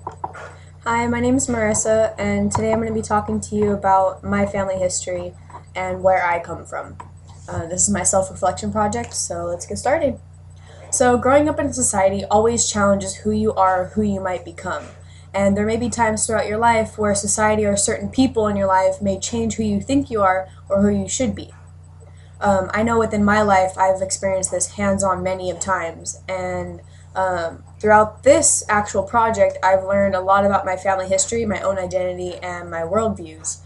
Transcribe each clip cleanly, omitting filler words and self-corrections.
Hi, my name is Marissa, and today I'm going to be talking to you about my family history and where I come from. This is my self reflection project, so let's get started. So, growing up in society always challenges who you are, who you might become. And there may be times throughout your life where society or certain people in your life may change who you think you are or who you should be. I know within my life I've experienced this hands on many of times, and throughout this actual project, I've learned a lot about my family history, my own identity, and my worldviews.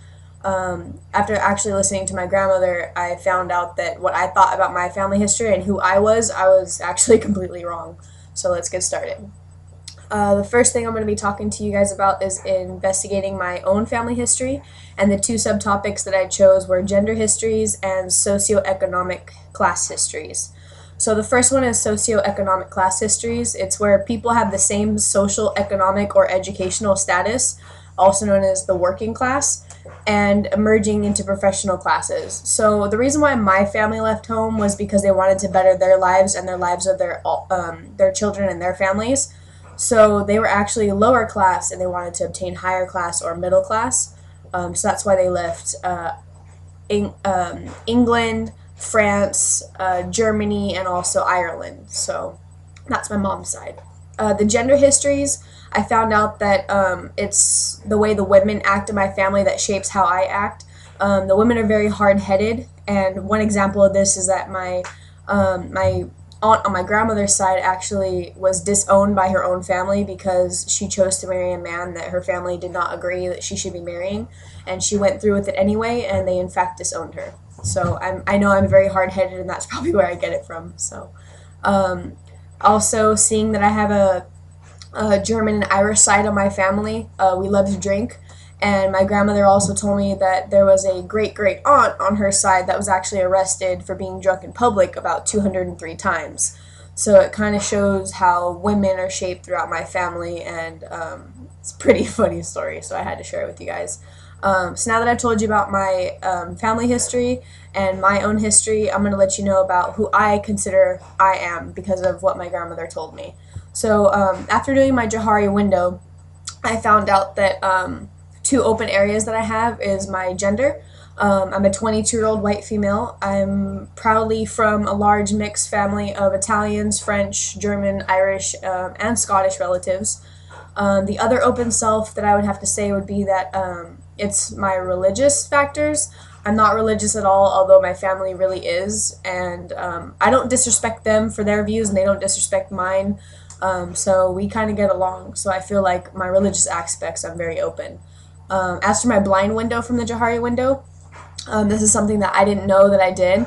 After actually listening to my grandmother, I found out that what I thought about my family history and who I was actually completely wrong. So let's get started. The first thing I'm going to be talking to you guys about is investigating my own family history, and the two subtopics that I chose were gender histories and socioeconomic class histories. So the first one is socioeconomic class histories. It's where people have the same social, economic, or educational status, also known as the working class, and emerging into professional classes. So the reason why my family left home was because they wanted to better their lives and their lives of their children and their families. So they were actually lower class and they wanted to obtain higher class or middle class. So that's why they left England, France, Germany, and also Ireland. So that's my mom's side. The gender histories, I found out that it's the way the women act in my family that shapes how I act. The women are very hard headed, and one example of this is that my aunt on my grandmother's side actually was disowned by her own family because she chose to marry a man that her family did not agree that she should be marrying, and she went through with it anyway, and they in fact disowned her. So I know I'm very hard headed, and that's probably where I get it from. So um, also seeing that I have a German and Irish side of my family, we love to drink. And my grandmother also told me that there was a great great aunt on her side that was actually arrested for being drunk in public about 203 times. So it kind of shows how women are shaped throughout my family, and it's a pretty funny story, so I had to share it with you guys. So now that I've told you about my family history and my own history, I'm going to let you know about who I consider I am because of what my grandmother told me. So after doing my Johari window, I found out that two open areas that I have is my gender. I'm a 22-year-old white female. I'm proudly from a large mixed family of Italians, French, German, Irish, and Scottish relatives. The other open self that I would have to say would be that it's my religious factors. I'm not religious at all, although my family really is, and I don't disrespect them for their views, and they don't disrespect mine. So we kind of get along. So I feel like my religious aspects, I'm very open. As for my blind window from the Johari window, this is something that I didn't know that I did.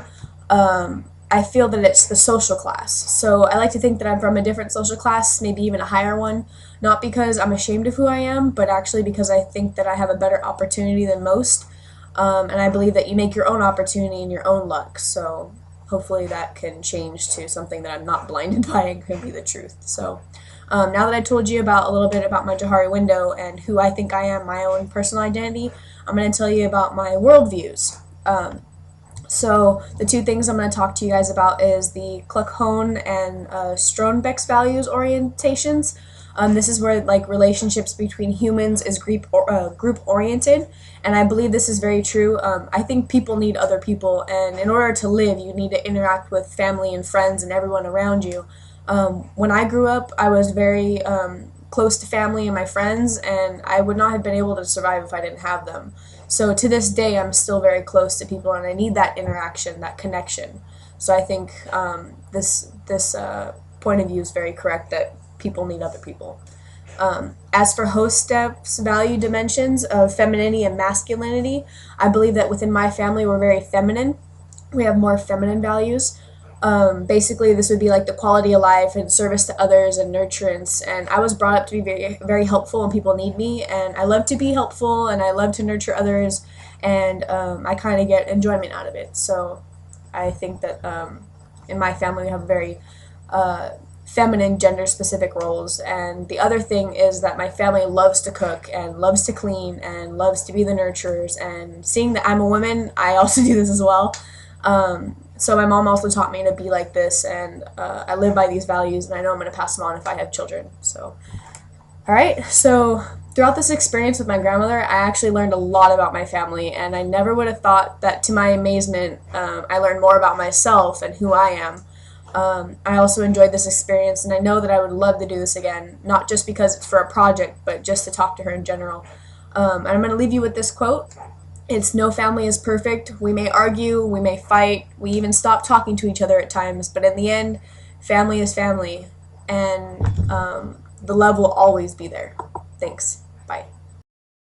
I feel that it's the social class. So I like to think that I'm from a different social class, maybe even a higher one, not because I'm ashamed of who I am, but actually because I think that I have a better opportunity than most. And I believe that you make your own opportunity and your own luck. So hopefully that can change to something that I'm not blinded by and can be the truth. So now that I told you about a little bit about my Johari window and who I think I am, my own personal identity, I'm going to tell you about my worldviews. So the two things I'm going to talk to you guys about is the Kluckhohn and Strohnbeck's values orientations. This is where like relationships between humans is group oriented, and I believe this is very true. I think people need other people, and in order to live, you need to interact with family and friends and everyone around you. When I grew up, I was very close to family and my friends, and I would not have been able to survive if I didn't have them. So to this day, I'm still very close to people, and I need that interaction, that connection. So I think this point of view is very correct that people need other people. As for Hostep's value dimensions of femininity and masculinity, I believe that within my family we're very feminine. We have more feminine values. Basically, this would be like the quality of life and service to others and nurturance. And I was brought up to be very, very helpful when people need me. And I love to be helpful and I love to nurture others. And I kind of get enjoyment out of it. So I think that in my family, we have very uh, feminine, gender specific roles. And the other thing is that my family loves to cook and loves to clean and loves to be the nurturers. And seeing that I'm a woman, I also do this as well. So my mom also taught me to be like this, and I live by these values, and I know I'm going to pass them on if I have children. So All right, so throughout this experience with my grandmother, I actually learned a lot about my family, and I never would have thought that to my amazement, I learned more about myself and who I am. I also enjoyed this experience, and I know that I would love to do this again, not just because it's for a project, but just to talk to her in general. And I'm going to leave you with this quote. It's no family is perfect. We may argue, we may fight, we even stop talking to each other at times, but in the end, family is family, and the love will always be there. Thanks.